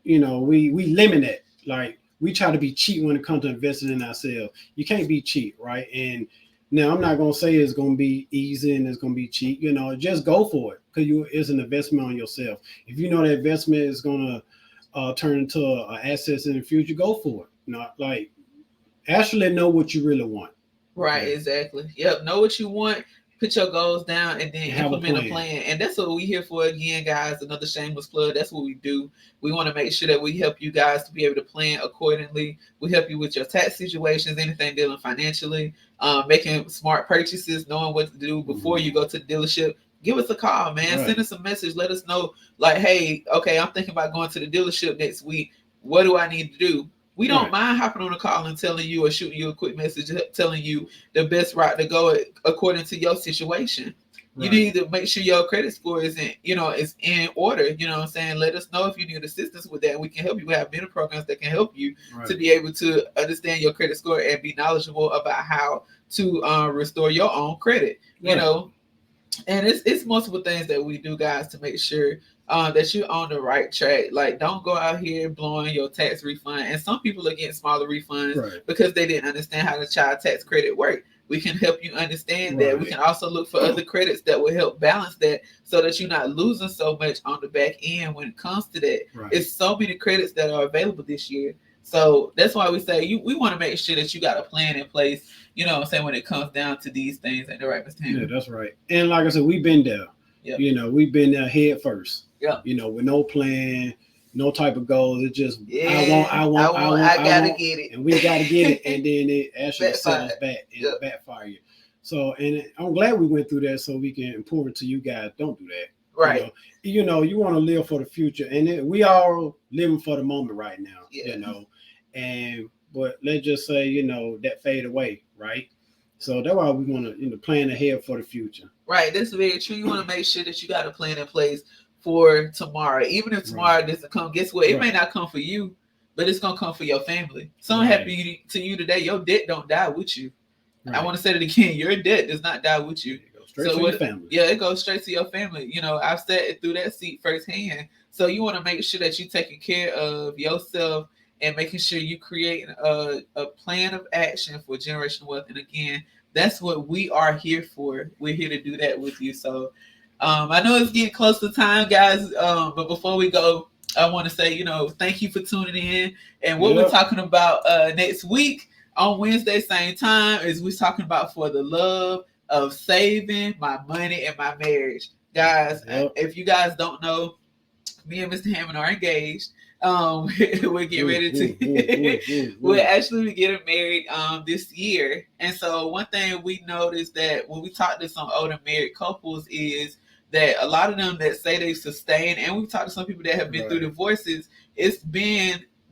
we limit it. Like we try to be cheap when it comes to investing in ourselves. You can't be cheap, right? And now I'm not gonna say it's gonna be easy and it's gonna be cheap. Just go for it because it's an investment on yourself. If you know that investment is gonna turn into an asset in the future, go for it. Like actually know what you really want. Right, okay. Exactly. Yep, know what you want, put your goals down, and then implement a plan. And that's what we here for again, guys. Another shameless plug. That's what we do. We want to make sure that we help you guys to be able to plan accordingly. We help you with your tax situations, anything dealing financially, making smart purchases, knowing what to do before you go to the dealership. Give us a call, man. Right. Send us a message. Let us know, like, hey, okay, I'm thinking about going to the dealership next week. What do I need to do? We don't mind hopping on a call and telling you or shooting you a quick message telling you the best route to go according to your situation. Right. You need to make sure your credit score is in order. You know what I'm saying? Let us know if you need assistance with that. We can help you. We have many programs that can help you to be able to understand your credit score and be knowledgeable about how to restore your own credit. And it's multiple things that we do, guys, to make sure that you're on the right track. Like, don't go out here blowing your tax refund. And some people are getting smaller refunds because they didn't understand how the child tax credit worked. We can help you understand that. We can also look for other credits that will help balance that so that you're not losing so much on the back end when it comes to that. It's so many credits that are available this year. So that's why we say we want to make sure that you got a plan in place, when it comes down to these things at the right time. Yeah, that's right. And like I said, we've been there. Yep. We've been there head first. Yeah. With no plan, no type of goals. It's just I gotta get it. And we gotta get it. And then it actually set us back and backfire you. So, and I'm glad we went through that so we can pour it to you guys. Don't do that. Right. You want to live for the future. And we are living for the moment right now. Yeah. But let's just say, that fade away, right? So that's why we want to, plan ahead for the future. Right. That's very true. You want to make sure that you got a plan in place for tomorrow. Even if tomorrow doesn't come, guess what? It may not come for you, but it's going to come for your family. So I'm happy to you today. Your debt don't die with you. I want to say it again. Your debt does not die with you. It goes straight to your family. Yeah, it goes straight to your family. I've sat it through that seat firsthand. So you want to make sure that you're taking care of yourself and making sure you create a plan of action for generational wealth. And again, that's what we are here for. We're here to do that with you. So I know it's getting close to time, guys. But before we go, I want to say, thank you for tuning in. And what we're talking about next week on Wednesday, same time, is we're talking about for the love of saving my money and my marriage. Guys, if you guys don't know, me and Mr. Hammond are engaged. We're getting ready to we're actually getting married this year. And so one thing we noticed that when we talk to some older married couples is that a lot of them that say they sustain, and we've talked to some people that have been through divorces,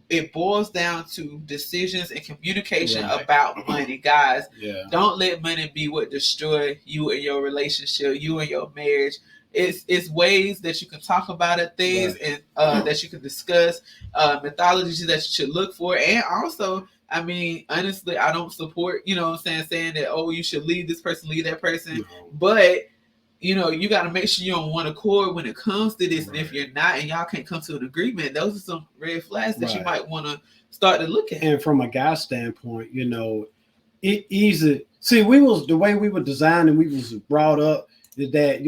it boils down to decisions and communication about money. Guys, don't let money be what destroy you and your relationship, you and your marriage. It's ways that you can talk about it, things and that you can discuss, methodologies that you should look for. And also, I mean, honestly, I don't support, saying that, oh, you should leave this person, leave that person. No. But, you got to make sure you're on one accord when it comes to this. And if you're not, and y'all can't come to an agreement, those are some red flags that you might want to start to look at. And from a guy standpoint, it easy. See, the way we were designed and we was brought up is that,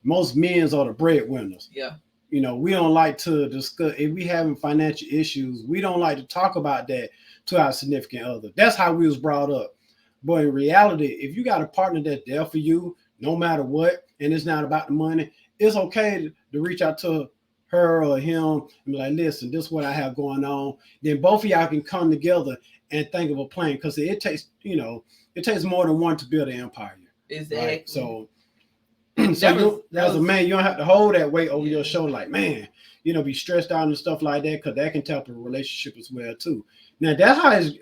most men are the breadwinners. Yeah. We don't like to discuss if we having financial issues. We don't like to talk about that to our significant other. That's how we was brought up. But in reality, if you got a partner that's there for you, no matter what, and it's not about the money, it's okay to reach out to her or him and be like, listen, this is what I have going on. Then both of y'all can come together and think of a plan, because it takes more than one to build an empire. Exactly. Right? So as a man, you don't have to hold that weight over your shoulder, like, man, be stressed out and stuff like that, because that can tell the relationship as well too. Now that's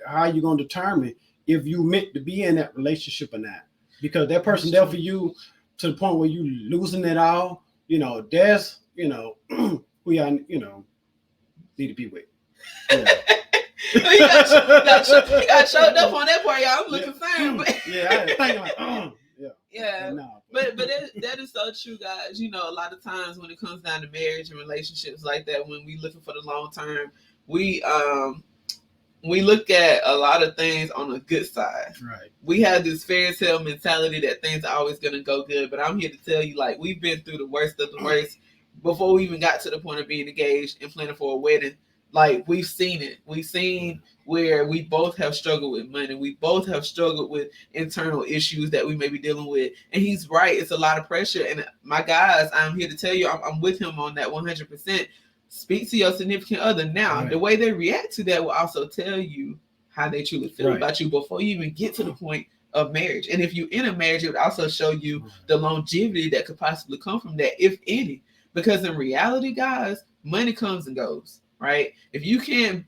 how you're going to determine if you meant to be in that relationship or not, because that person there for you to the point where you losing it all. That's who y'all need to be with. Yeah. You got showed up on that part, y'all. I'm looking fine. I was thinking like, yeah. Yeah. But that is so true, guys. You know, a lot of times when it comes down to marriage and relationships like that, when we looking for the long term, we look at a lot of things on the good side. Right. We have this fairy tale mentality that things are always gonna go good. But I'm here to tell you, like, we've been through the worst of the worst before we even got to the point of being engaged and planning for a wedding. Like, we've seen it. We've seen where we both have struggled with money. We both have struggled with internal issues that we may be dealing with. And he's right. It's a lot of pressure. And my guys, I'm here to tell you, I'm with him on that 100%. Speak to your significant other. Now, right. The way they react to that will also tell you how they truly feel right. about you before you even get to the point of marriage. And if you're in a marriage, it would also show you the longevity that could possibly come from that, if any. Because in reality, guys, money comes and goes, right? If you can't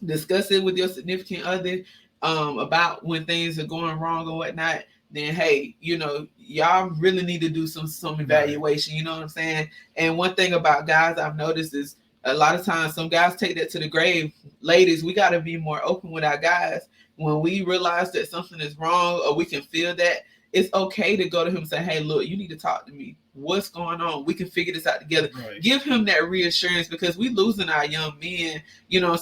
discuss it with your significant other about when things are going wrong or whatnot, then hey, y'all really need to do some evaluation. You know what I'm saying? And one thing about guys I've noticed is a lot of times some guys take that to the grave. Ladies, we got to be more open with our guys. When we realize that something is wrong or we can feel that, it's okay to go to him and say, hey, look, you need to talk to me. What's going on? We can figure this out together. Right. Give him that reassurance, because we losing our young men,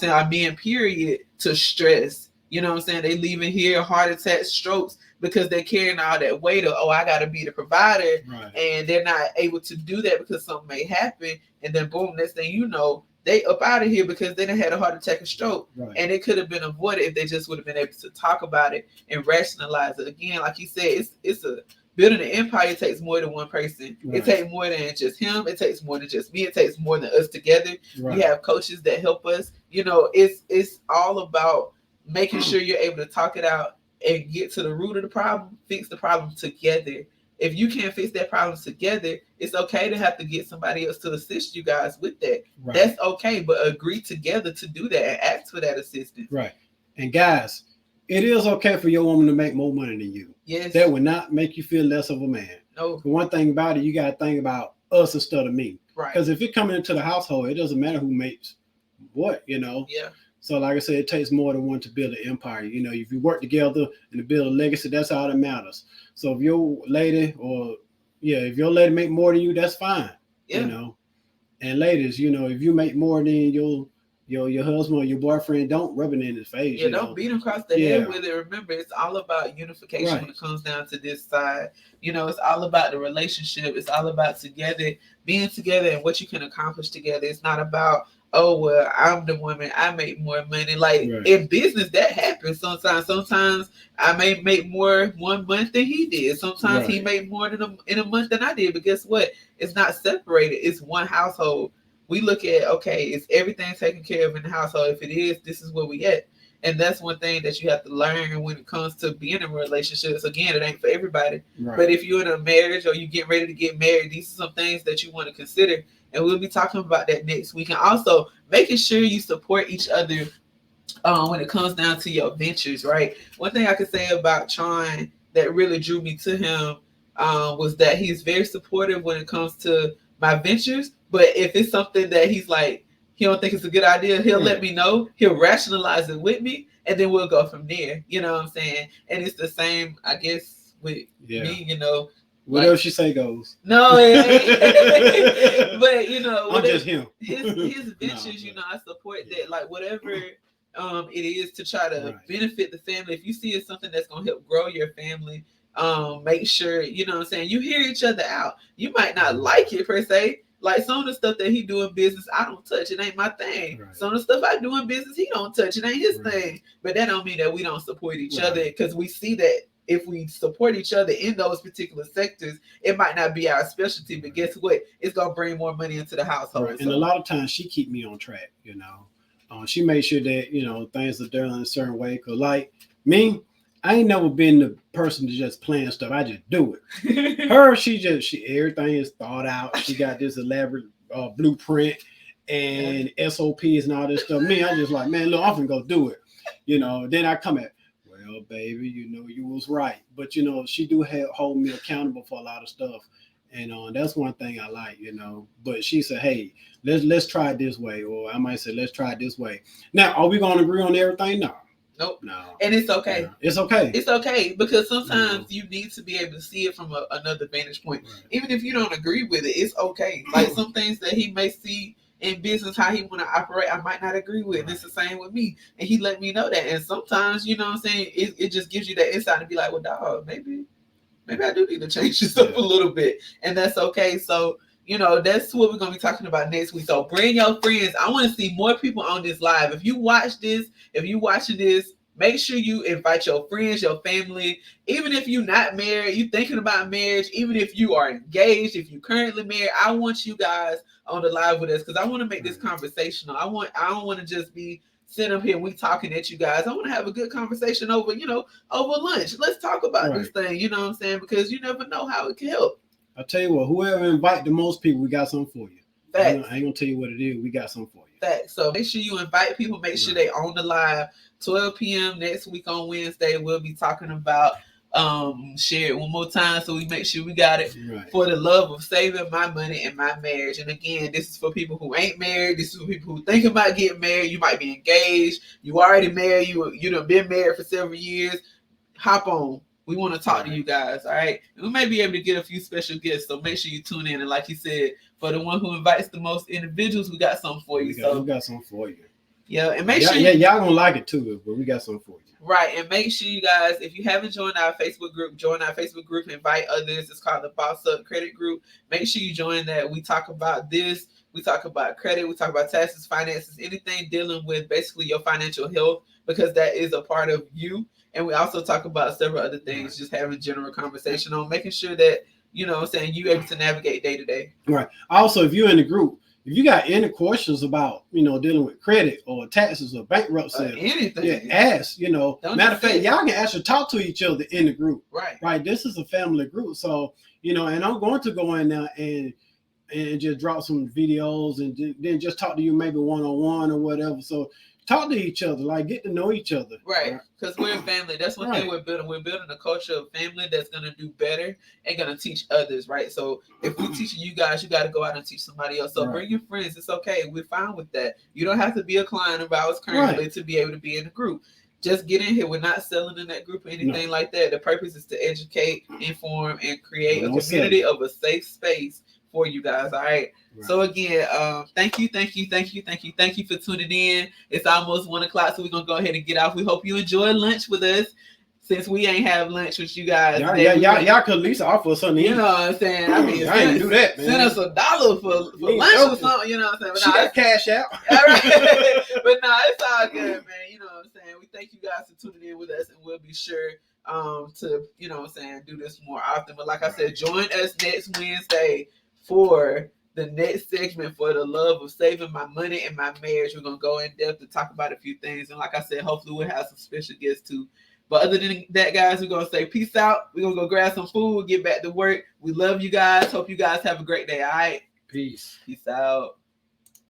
our men, period, to stress. You know what I'm saying? They leaving here, heart attacks, strokes, because they're carrying all that weight of, I got to be the provider. Right. And they're not able to do that because something may happen. And then boom, next thing you know, they up out of here because they done had a heart attack and stroke. Right. And it could have been avoided if they just would have been able to talk about it and rationalize it. Again, like you said, it's a building an empire takes more than one person. Right. It takes more than just him. It takes more than just me. It takes more than us together. Right. We have coaches that help us. It's all about making sure you're able to talk it out and get to the root of the problem, fix the problem together. If you can't fix that problem together, it's okay to have to get somebody else to assist you guys with that. Right. That's okay, but agree together to do that and ask for that assistance. Right. And guys, it is okay for your woman to make more money than you. Yes. That would not make you feel less of a man. No. But one thing about it, you got to think about us instead of me. Right. Because if you're coming into the household, it doesn't matter who makes what, Yeah. So like I said, it takes more than one to build an empire. If you work together and to build a legacy, that's all that matters. So if your lady make more than you, that's fine. Yeah. And ladies, if you make more than your husband or your boyfriend, don't rub it in his face. Yeah, don't beat him across the head with it. Remember, it's all about unification. Right. When it comes down to this side. It's all about the relationship. It's all about being together and what you can accomplish together. It's not about, oh, well, I'm the woman, I make more money. Like, right. In business, that happens sometimes. Sometimes I may make more 1 month than he did. Sometimes right. He made more in a month than I did. But guess what? It's not separated. It's one household. We look at, okay, is everything taken care of in the household? If it is, this is where we at. And that's one thing that you have to learn when it comes to being in relationships. Again, it ain't for everybody. Right. But if you're in a marriage or you get ready to get married, these are some things that you want to consider. And we'll be talking about that next week. And also making sure you support each other when it comes down to your ventures, right? One thing I could say about Tron that really drew me to him was that he's very supportive when it comes to my ventures. But if it's something that he's like, he don't think it's a good idea, he'll let me know. He'll rationalize it with me, and then we'll go from there. You know what I'm saying? And it's the same, I guess, with me, Whatever she say goes. No, it ain't. But I'm just him. His ventures, I support that. Like whatever it is to try to benefit the family. If you see it's something that's gonna help grow your family, make sure, you hear each other out. You might not like it per se. Like some of the stuff that he do in business, I don't touch. It ain't my thing. Right. Some of the stuff I do in business, he don't touch. It ain't his thing. But that don't mean that we don't support each other, because we see that if we support each other in those particular sectors, it might not be our specialty, but guess what? It's going to bring more money into the household. Right. And a lot of times she keep me on track, She made sure that, things are done in a certain way. Because like me, I ain't never been the person to just plan stuff. I just do it. Her, she everything is thought out. She got this elaborate blueprint and SOPs and all this stuff. Me, I just like, man, look, I'm gonna go do it. Then I come at, well, baby, you was right. But she do hold me accountable for a lot of stuff. And that's one thing I like, But she said, hey, let's try it this way. Or I might say, let's try it this way. Now, are we gonna agree on everything? No. Nope. No. And it's okay. Yeah. It's okay. It's okay because sometimes you need to be able to see it from another vantage point. Right. Even if you don't agree with it, it's okay. Like some things that he may see in business, how he want to operate, I might not agree with. Right. It's the same with me. And he let me know that. And sometimes, you know what I'm saying, it just gives you that insight to be like, well, dog, maybe I do need to change this up a little bit. And that's okay. So, you know, that's what we're going to be talking about next week. So bring your friends. I want to see more people on this live. If you watch this, if you watching this, make sure you invite your friends, your family. Even if you're not married, you thinking about marriage, even if you are engaged, if you currently married, I want you guys on the live with us because I want to make this conversational. I don't want to just be sitting up here and we talking at you guys. I want to have a good conversation over, over lunch. Let's talk about this thing, you know what I'm saying? Because you never know how it can help. I tell you what, whoever invite the most people, we got something for you. Facts. I ain't gonna tell you what it is. We got something for you. Facts. So make sure you invite people. Make sure they on the live. 12 p.m. next week on Wednesday. We'll be talking about share it one more time so we make sure we got it. For the love of saving my money and my marriage. And again, this is for people who ain't married. This is for people who think about getting married. You might be engaged. You already married. You done been married for several years. Hop on. We want to talk to you guys, all right? And we may be able to get a few special guests, so make sure you tune in. And like you said, for the one who invites the most individuals, we got something for you. We got something for you. Yeah, and make sure y'all gonna like it too, but we got something for you. Right, and make sure you guys, if you haven't joined our Facebook group, join our Facebook group, invite others. It's called the Boss Up Credit Group. Make sure you join that. We talk about this. We talk about credit. We talk about taxes, finances, anything dealing with basically your financial health, because that is a part of you. And we also talk about several other things, just having general conversation on making sure that, you know what I'm saying, you're able to navigate day to day. Right. Also, if you're in the group, if you got any questions about, dealing with credit or taxes or bankruptcy, anything, ask, matter of fact, y'all can actually talk to each other in the group. Right. This is a family group. So, and I'm going to go in there and just drop some videos and then just talk to you maybe one-on-one or whatever. So talk to each other, like get to know each other. Right. Because we're a family. That's one thing we're building. We're building a culture of family that's going to do better and going to teach others, right? So if we're teaching you guys, you got to go out and teach somebody else. So bring your friends. It's okay. We're fine with that. You don't have to be a client of ours currently to be able to be in the group. Just get in here. We're not selling in that group or anything like that. The purpose is to educate, inform, and create a community of a safe space for you guys. All right. So again, thank you for tuning in. It's almost 1:00, so we're gonna go ahead and get off. We hope you enjoy lunch with us. Since we ain't have lunch with you guys, y'all could at least offer us something. You know what I'm saying? I mean, I ain't do that, man. Send us $1 for lunch or something. You know what I'm saying? But cash out. All right. But no, it's all good, man. You know what I'm saying? We thank you guys for tuning in with us, and we'll be sure to, you know what I'm saying, do this more often. But like I said, join us next Wednesday for the next segment for the love of saving my money and my marriage. We're going to go in depth to talk about a few things. And like I said, hopefully we'll have some special guests too. But other than that, guys, we're going to say peace out. We're going to go grab some food, get back to work. We love you guys. Hope you guys have a great day. All right. Peace. Peace out.